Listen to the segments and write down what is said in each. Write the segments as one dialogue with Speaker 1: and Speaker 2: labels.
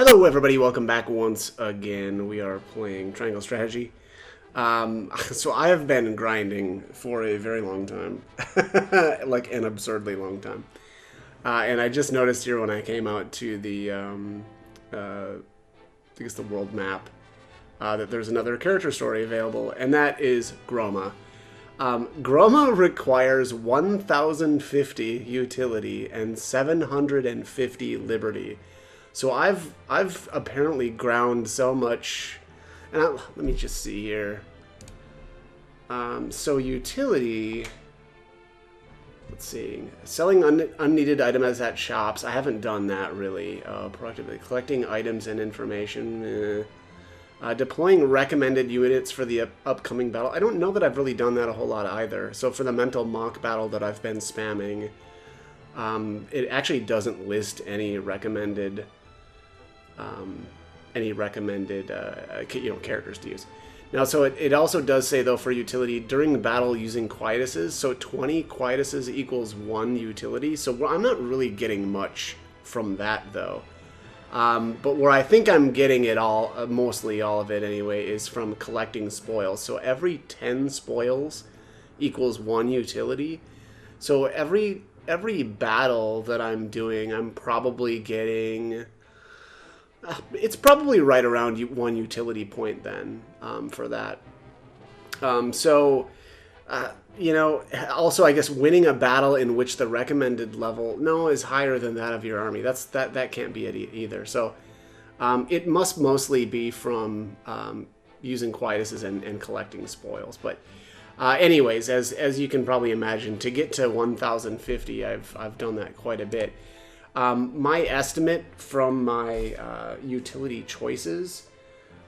Speaker 1: Hello everybody, welcome back once again. We are playing Triangle Strategy. So I have been grinding for a very long time. Like an absurdly long time. And I just noticed here when I came out to the, I guess the world map, that there's another character story available, and that is Groma. Groma requires 1050 utility and 750 liberty. So I've apparently ground so much, and let me just see here. So utility. Let's see. Selling unneeded items at shops. I haven't done that really proactively. Collecting items and information. Deploying recommended units for the upcoming battle. I don't know that I've really done that a whole lot either. So for the mental mock battle that I've been spamming, it actually doesn't list any recommended characters to use. Now, so it also does say, though, for utility, during the battle using quietuses, so 20 quietuses equals 1 utility, so I'm not really getting much from that, though. But where I think I'm getting it all, mostly all of it anyway, is from collecting spoils. So every 10 spoils equals 1 utility. So every battle that I'm doing, I'm probably getting... it's probably right around 1 utility point then for that. Also I guess winning a battle in which the recommended level is higher than that of your army. That can't be it either. So it must mostly be from using quietuses and collecting spoils. But anyways, as you can probably imagine, to get to 1050, I've done that quite a bit. My estimate from my utility choices,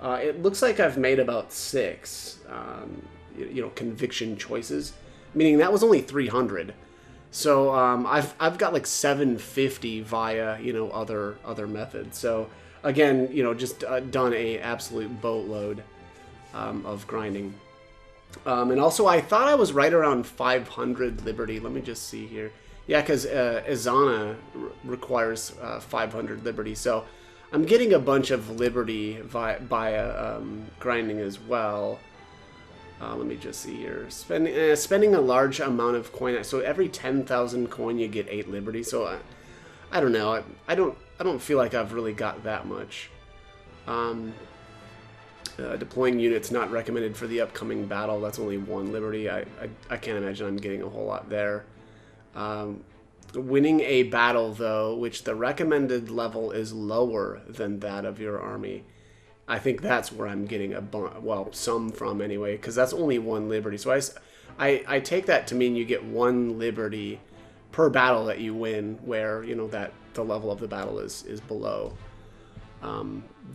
Speaker 1: it looks like I've made about 6, conviction choices, meaning that was only 300. So I've got like 750 via other methods. So again, just done a absolute boatload of grinding. And also I thought I was right around 500 liberty. Let me just see here. Yeah, because Izana requires 500 liberty, so I'm getting a bunch of liberty via grinding as well. Let me just see here. Spending a large amount of coin, so every 10,000 coin you get 8 liberty. So I don't know. I don't feel like I've really got that much. Deploying units not recommended for the upcoming battle. That's only 1 liberty. I can't imagine I'm getting a whole lot there. Winning a battle, though, which the recommended level is lower than that of your army. I think that's where I'm getting some from anyway, because that's only 1 liberty. So I take that to mean you get 1 liberty per battle that you win, where that the level of the battle is below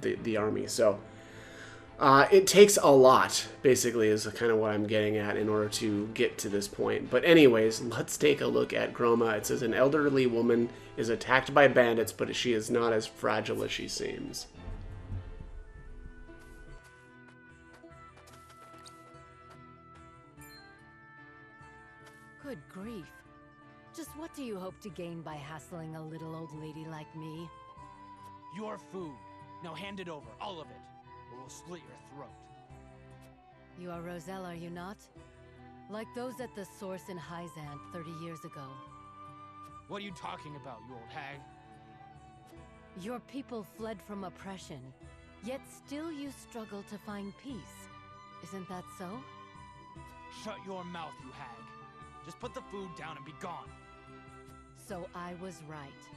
Speaker 1: the army. So. It takes a lot, basically, is kind of what I'm getting at in order to get to this point. But anyways, let's take a look at Groma. It says an elderly woman is attacked by bandits, but she is not as fragile as she seems.
Speaker 2: Good grief. Just what do you hope to gain by hassling a little old lady like me?
Speaker 3: Your food. Now hand it over, all of it. Or we'll slit your throat.
Speaker 2: You are Roselle, are you not? Like those at the source in Hyzant 30 years ago.
Speaker 3: What are you talking about, you old hag?
Speaker 2: Your people fled from oppression, yet still you struggle to find peace. Isn't that so?
Speaker 3: Shut your mouth, you hag. Just put the food down and be gone.
Speaker 2: So I was right.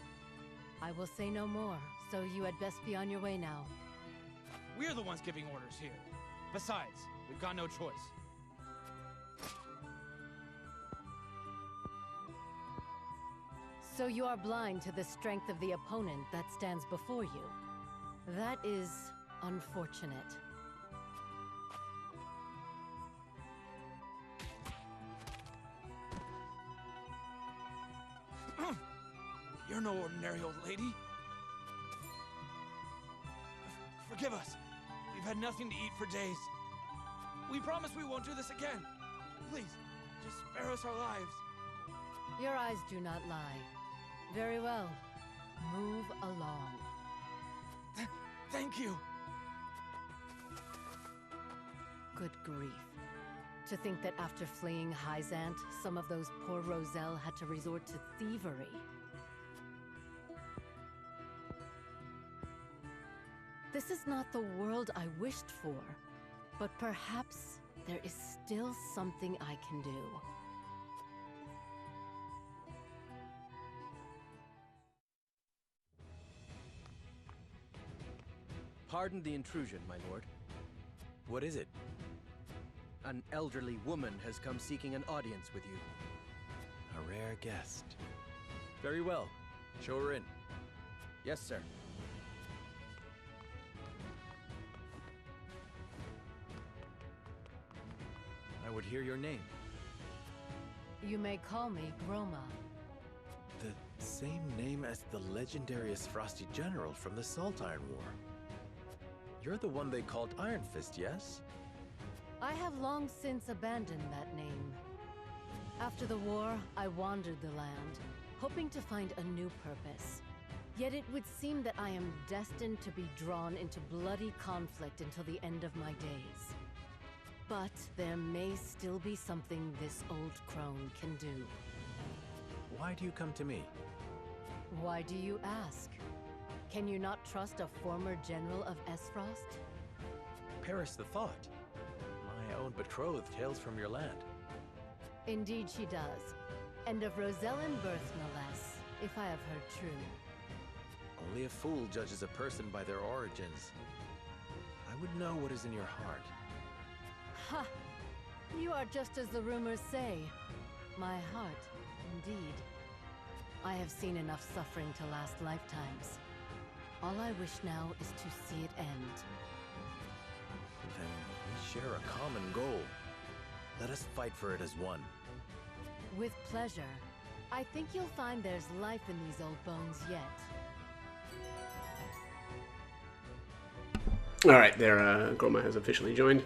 Speaker 2: I will say no more, so you had best be on your way now.
Speaker 3: We're the ones giving orders here. Besides, we've got no choice.
Speaker 2: So you are blind to the strength of the opponent that stands before you. That is unfortunate.
Speaker 3: You're no ordinary old lady. Forgive us. We've had nothing to eat for days. We promise we won't do this again. Please, just spare us our lives.
Speaker 2: Your eyes do not lie. Very well. Move along.
Speaker 3: Thank you.
Speaker 2: Good grief. To think that after fleeing Hyzant, some of those poor Roselle had to resort to thievery. This is not the world I wished for, but perhaps there is still something I can do.
Speaker 4: Pardon the intrusion, my lord.
Speaker 5: What is it?
Speaker 4: An elderly woman has come seeking an audience with you.
Speaker 5: A rare guest.
Speaker 4: Very well.
Speaker 5: Show her in.
Speaker 4: Yes, sir.
Speaker 5: I would hear your name.
Speaker 2: You may call me Groma.
Speaker 5: The same name as the legendary Frosty General from the Salt Iron War. You're the one they called Iron Fist, yes?
Speaker 2: I have long since abandoned that name. After the war, I wandered the land, hoping to find a new purpose. Yet it would seem that I am destined to be drawn into bloody conflict until the end of my days. But there may still be something this old crone can do.
Speaker 5: Why do you come to me?
Speaker 2: Why do you ask? Can you not trust a former general of Esfrost?
Speaker 5: Perish the thought. My own betrothed hails from your land.
Speaker 2: Indeed she does. And of Rosellan birth, no less, if I have heard true.
Speaker 5: Only a fool judges a person by their origins. I would know what is in your heart.
Speaker 2: Ha! You are just as the rumors say. My heart, indeed. I have seen enough suffering to last lifetimes. All I wish now is to see it end.
Speaker 5: Then we share a common goal. Let us fight for it as one.
Speaker 2: With pleasure. I think you'll find there's life in these old bones yet.
Speaker 1: Alright, there, Groma has officially joined.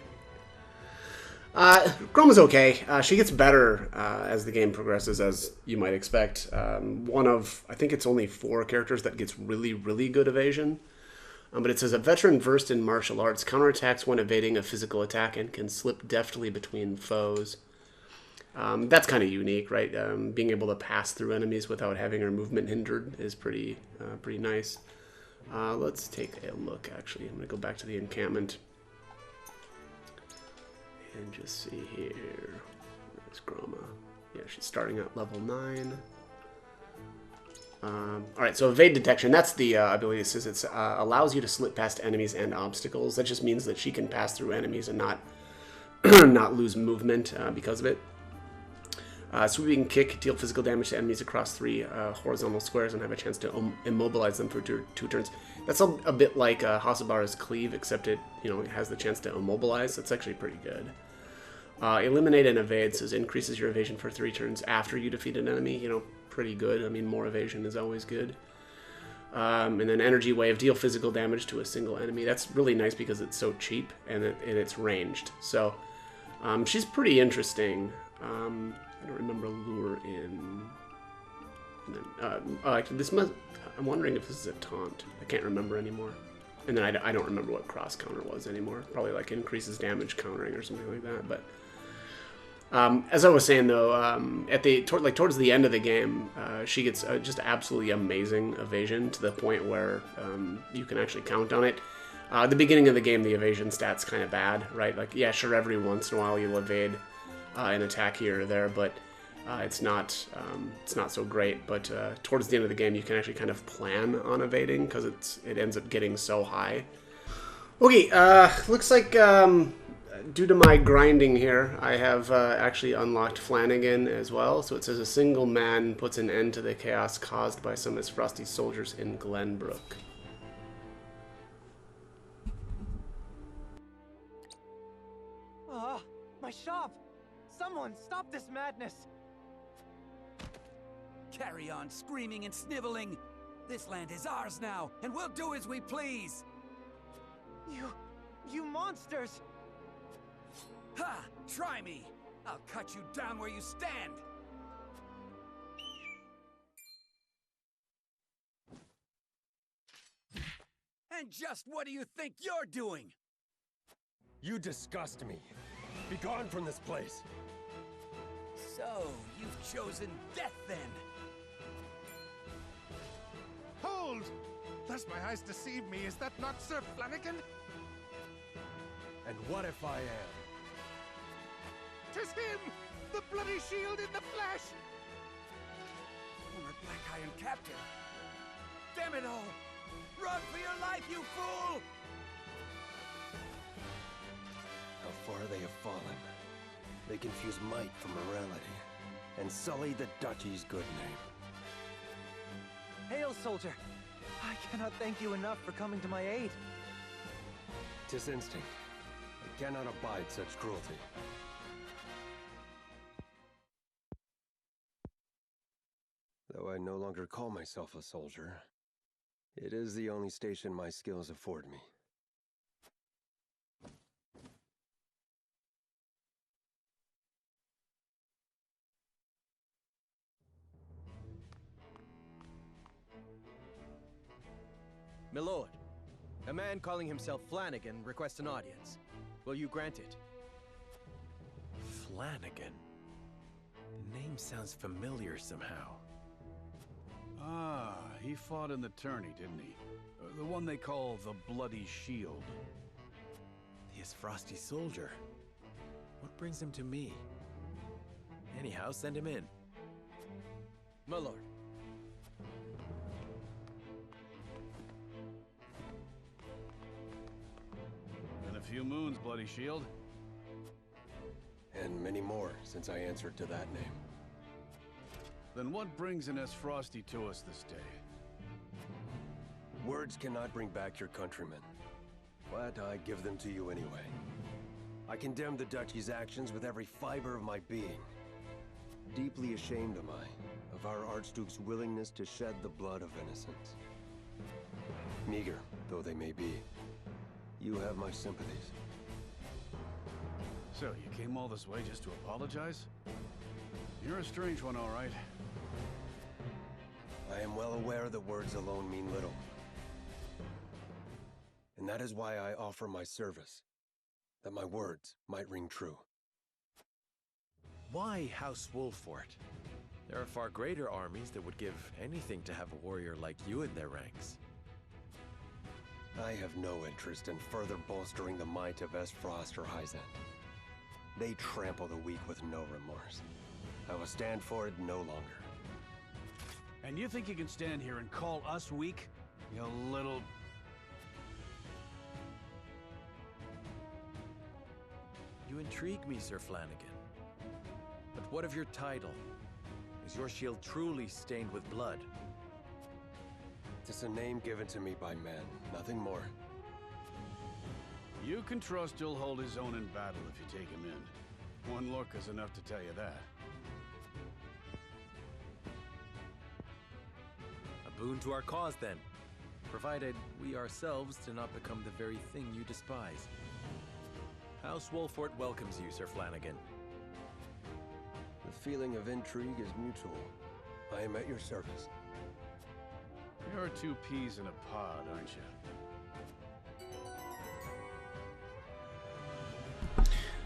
Speaker 1: Groma's okay. She gets better as the game progresses, as you might expect. One of, I think it's only 4 characters that gets really, really good evasion. But it says, a veteran versed in martial arts counterattacks when evading a physical attack and can slip deftly between foes. That's kind of unique, right? Being able to pass through enemies without having her movement hindered is pretty nice. Let's take a look, actually. I'm going to go back to the encampment. And just see here. Where's Groma? Yeah, she's starting at level 9. Alright, so evade detection. That's the ability that says it allows you to slip past enemies and obstacles. That just means that she can pass through enemies and not not lose movement because of it. Sweeping kick, deal physical damage to enemies across 3 horizontal squares and have a chance to immobilize them for 2 turns. That's a bit like Hasabara's Cleave, except it has the chance to immobilize. That's actually pretty good. Eliminate and evade says increases your evasion for 3 turns after you defeat an enemy. Pretty good. I mean, more evasion is always good. And then Energy Wave, deal physical damage to a single enemy. That's really nice because it's so cheap and it's ranged. So she's pretty interesting. I don't remember Lure in. And then, actually, this must. I'm wondering if this is a taunt. I can't remember anymore. And then I don't remember what cross counter was anymore. Probably like increases damage countering or something like that. But as I was saying though, towards the end of the game, she gets just absolutely amazing evasion to the point where you can actually count on it. At the beginning of the game, the evasion stat's kind of bad, right? Like, yeah, sure, every once in a while you'll evade an attack here or there, but it's not so great. But towards the end of the game, you can actually kind of plan on evading because it ends up getting so high. Okay, looks like due to my grinding here, I have actually unlocked Flanagan as well. So it says a single man puts an end to the chaos caused by some of Frosty's soldiers in Glenbrook.
Speaker 6: My shop! Someone stop this madness!
Speaker 3: Carry on screaming and sniveling. This land is ours now, and we'll do as we please.
Speaker 6: You monsters!
Speaker 3: Ha! Try me! I'll cut you down where you stand!
Speaker 4: And just what do you think you're doing?
Speaker 7: You disgust me. Be gone from this place.
Speaker 4: So, you've chosen death then?
Speaker 8: Hold! Lest my eyes deceive me, is that not Sir Flanagan?
Speaker 7: And what if I am?
Speaker 8: 'Tis him! The bloody shield in the flesh!
Speaker 4: Former Black Iron Captain! Damn it all! Run for your life, you fool!
Speaker 7: How far they have fallen. They confuse might for morality, and sully the duchy's good name.
Speaker 6: Hail, soldier! I cannot thank you enough for coming to my aid.
Speaker 7: 'Tis instinct. I cannot abide such cruelty. Though I no longer call myself a soldier, it is the only station my skills afford me.
Speaker 4: Milord, a man calling himself Flanagan requests an audience. Will you grant it?
Speaker 5: Flanagan. The name sounds familiar somehow.
Speaker 9: Ah, he fought in the tourney, didn't he? The one they call the Bloody Shield.
Speaker 5: He is Frosty Soldier. What brings him to me? Anyhow, send him in.
Speaker 4: Milord.
Speaker 9: Been a few moons, Bloody Shield.
Speaker 7: And many more since I answered to that name.
Speaker 9: Then what brings Ines Frosty to us this day?
Speaker 7: Words cannot bring back your countrymen, but I give them to you anyway. I condemn the Duchy's actions with every fiber of my being. Deeply ashamed am I of our Archduke's willingness to shed the blood of innocents. Meager though they may be, you have my sympathies.
Speaker 9: So, you came all this way just to apologize? You're a strange one, all right.
Speaker 7: I am well aware that words alone mean little. And that is why I offer my service, that my words might ring true.
Speaker 5: Why House Wolfort? There are far greater armies that would give anything to have a warrior like you in their ranks.
Speaker 7: I have no interest in further bolstering the might of Esfrost or Hyzant. They trample the weak with no remorse. I will stand for it no longer.
Speaker 9: And you think you can stand here and call us weak? You little...
Speaker 5: You intrigue me, Sir Flanagan. But what of your title? Is your shield truly stained with blood?
Speaker 7: It's a name given to me by men, nothing more.
Speaker 9: You can trust he'll hold his own in battle if you take him in. One look is enough to tell you that.
Speaker 5: A boon to our cause, then. Provided we ourselves do not become the very thing you despise. House Wolfort welcomes you, Sir Flanagan.
Speaker 7: The feeling of intrigue is mutual. I am at your service.
Speaker 9: You're two peas in a pod, aren't you?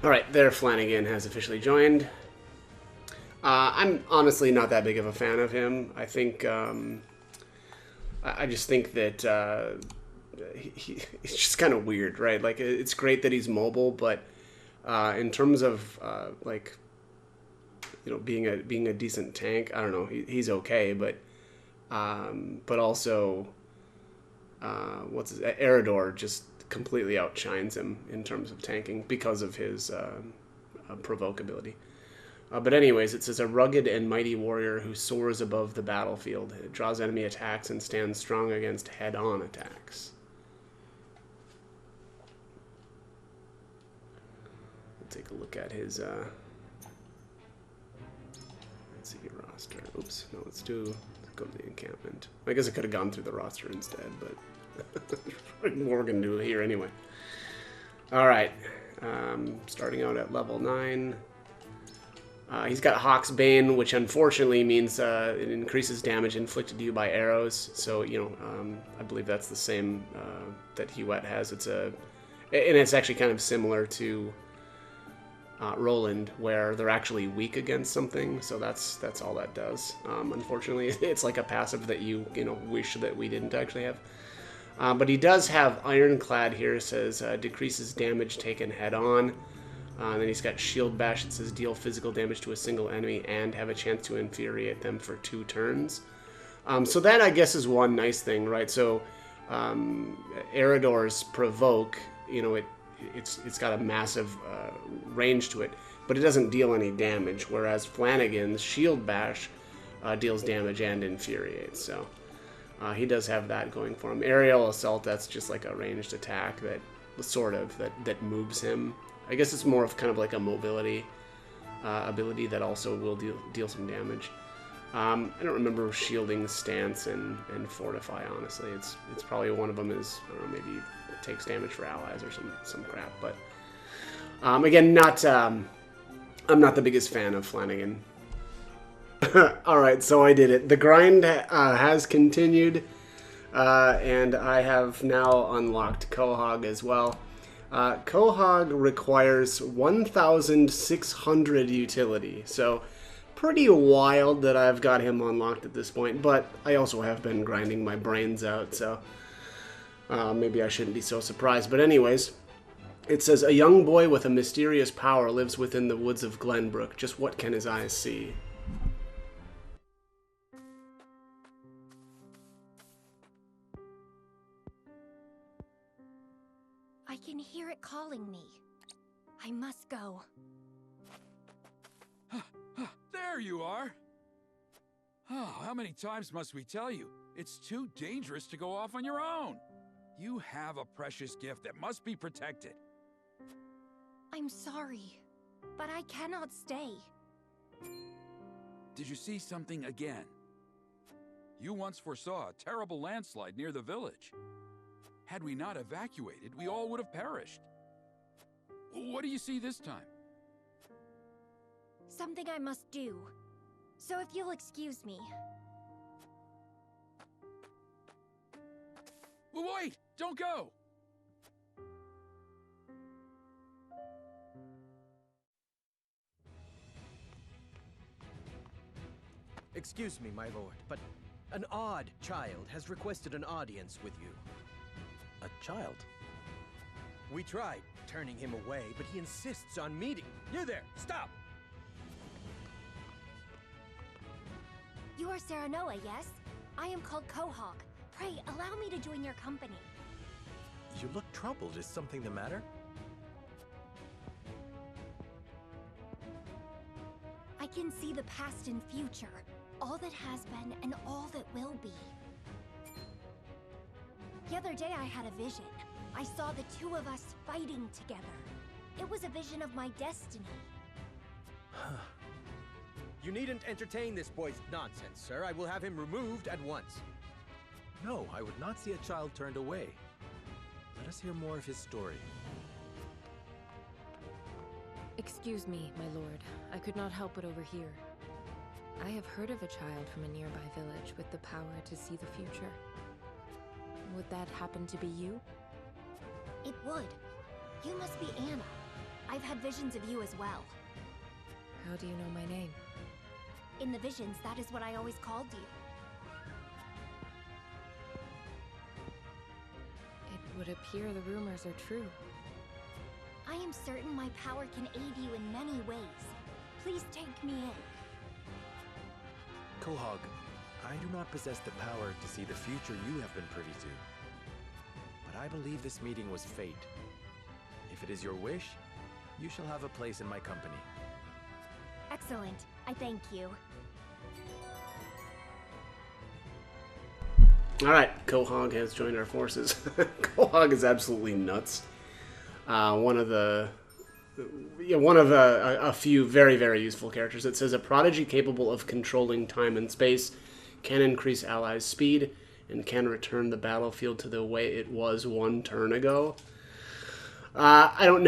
Speaker 1: All right, there Flanagan has officially joined. I'm honestly not that big of a fan of him. I think I just think that it's just kind of weird, right? Like, it's great that he's mobile, but in terms of like, you know, being a decent tank, I don't know. He's okay, but also Eredor just completely outshines him in terms of tanking because of his provoke ability. But anyways, it says a rugged and mighty warrior who soars above the battlefield. It draws enemy attacks and stands strong against head-on attacks. We'll take a look at his let's see, roster. Oops, no, let's go to the encampment. I guess I could have gone through the roster instead, but what more can do here anyway. All right, starting out at level 9. He's got Hawk's Bane, which unfortunately means it increases damage inflicted to you by arrows. So, you know, I believe that's the same that Huet has. And it's actually kind of similar to Roland, where they're actually weak against something. So that's all that does. Unfortunately, it's like a passive that you wish that we didn't actually have. But he does have Ironclad here. It says decreases damage taken head on. And then he's got Shield Bash. It says deal physical damage to a single enemy and have a chance to infuriate them for 2 turns. So that, I guess, is one nice thing, right? So Eredor's Provoke, it's got a massive range to it, but it doesn't deal any damage, whereas Flanagan's Shield Bash deals damage and infuriates. So he does have that going for him. Aerial Assault, that's just like a ranged attack that moves him. I guess it's more of kind of like a mobility ability that also will deal some damage. I don't remember shielding stance and fortify, honestly. It's probably one of them is, I don't know, maybe takes damage for allies or some crap. But again, I'm not the biggest fan of Flanagan. Alright, so I did it. The grind has continued, and I have now unlocked Quahog as well. Quahog requires 1,600 utility, so pretty wild that I've got him unlocked at this point, but I also have been grinding my brains out, so maybe I shouldn't be so surprised. But anyways, it says, a young boy with a mysterious power lives within the woods of Glenbrook. Just what can his eyes see?
Speaker 10: I can hear it calling me. I must go.
Speaker 11: There you are! Oh, how many times must we tell you? It's too dangerous to go off on your own. You have a precious gift that must be protected.
Speaker 10: I'm sorry, but I cannot stay.
Speaker 11: Did you see something again? You once foresaw a terrible landslide near the village. Had we not evacuated, we all would have perished. What do you see this time?
Speaker 10: Something I must do. So if you'll excuse me.
Speaker 11: Wait! Don't go!
Speaker 4: Excuse me, my lord, but an odd child has requested an audience with you.
Speaker 5: A child?
Speaker 4: We tried turning him away, but he insists on meeting. You there! Stop!
Speaker 10: You are Serenoa, yes? I am called Quahog. Pray, allow me to join your company.
Speaker 5: You look troubled. Is something the matter?
Speaker 10: I can see the past and future, all that has been and all that will be. The other day I had a vision. I saw the two of us fighting together. It was a vision of my destiny.
Speaker 4: You needn't entertain this boy's nonsense, sir. I will have him removed at once.
Speaker 5: No, I would not see a child turned away. Let us hear more of his story.
Speaker 12: Excuse me, my lord. I could not help but overhear. I have heard of a child from a nearby village with the power to see the future. Would that happen to be you?
Speaker 10: It would. You must be Anna. I've had visions of you as well.
Speaker 12: How do you know my name?
Speaker 10: In the visions, that is what I always called you.
Speaker 12: It would appear the rumors are true.
Speaker 10: I am certain my power can aid you in many ways. Please take me in.
Speaker 5: Quahog, I do not possess the power to see the future you have been privy to. But I believe this meeting was fate. If it is your wish, you shall have a place in my company.
Speaker 10: Excellent. I thank you.
Speaker 1: Alright, Quahog has joined our forces. Quahog is absolutely nuts. One of a few very, very useful characters. It says a prodigy capable of controlling time and space, can increase allies' speed, and can return the battlefield to the way it was 1 turn ago. I don't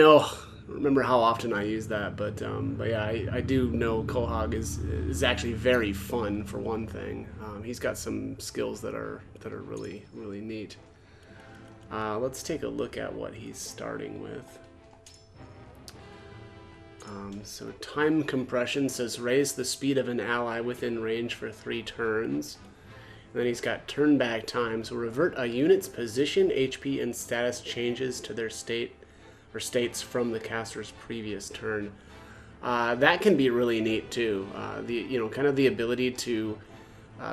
Speaker 1: remember how often I use that, but yeah, I do know Quahog is actually very fun for one thing. He's got some skills that are really, really neat. Let's take a look at what he's starting with. So time compression says raise the speed of an ally within range for 3 turns. And then he's got turn back time, so revert a unit's position, HP, and status changes to their state or states from the caster's previous turn. That can be really neat too. Kind of the ability to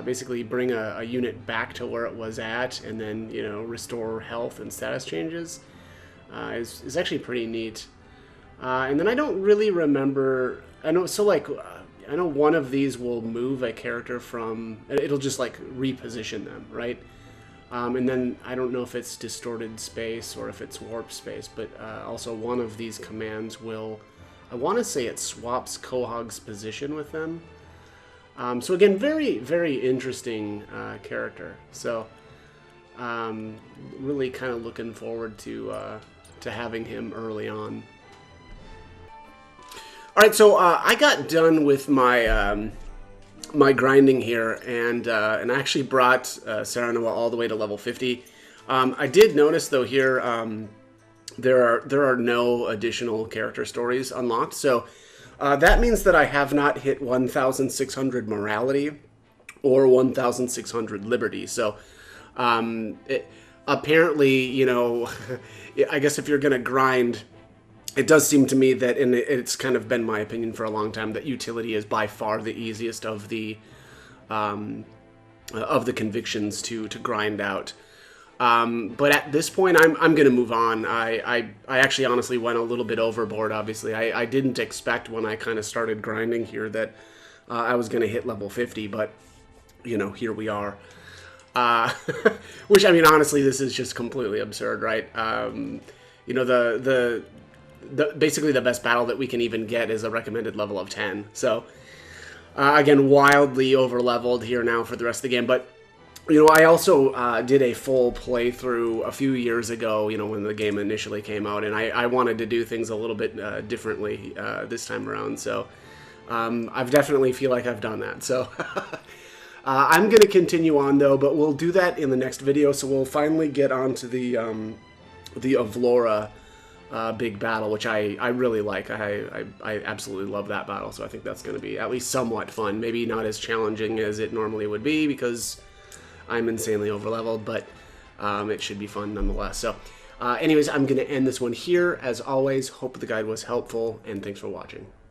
Speaker 1: basically bring a unit back to where it was at, and then restore health and status changes is actually pretty neat. And then I don't really remember. I know one of these will move a character from. It'll just like reposition them, right? And then I don't know if it's distorted space or if it's warp space, but also one of these commands will. I want to say it swaps Quahog's position with them. So again, very, very interesting character. So really kind of looking forward to having him early on. All right, so I got done with my my grinding here, and I actually brought Serenoa all the way to level 50. I did notice though here there are no additional character stories unlocked, so that means that I have not hit 1,600 morality or 1,600 liberty. So apparently, I guess if you're gonna grind, it does seem to me that, and it's kind of been my opinion for a long time, that utility is by far the easiest of the convictions to grind out. But at this point, I'm going to move on. I actually honestly went a little bit overboard, obviously. I didn't expect when I kind of started grinding here that I was going to hit level 50, but, here we are. Which, I mean, honestly, this is just completely absurd, right? Basically the best battle that we can even get is a recommended level of 10. So, again, wildly over-leveled here now for the rest of the game, but I also did a full playthrough a few years ago, when the game initially came out, and I wanted to do things a little bit differently this time around, so I definitely feel like I've done that. So I'm going to continue on, though, but we'll do that in the next video, so we'll finally get on to the Avlora big battle, which I really like. I absolutely love that battle, so I think that's going to be at least somewhat fun. Maybe not as challenging as it normally would be, because I'm insanely overleveled, but it should be fun nonetheless. So anyways, I'm going to end this one here. As always, hope the guide was helpful, and thanks for watching.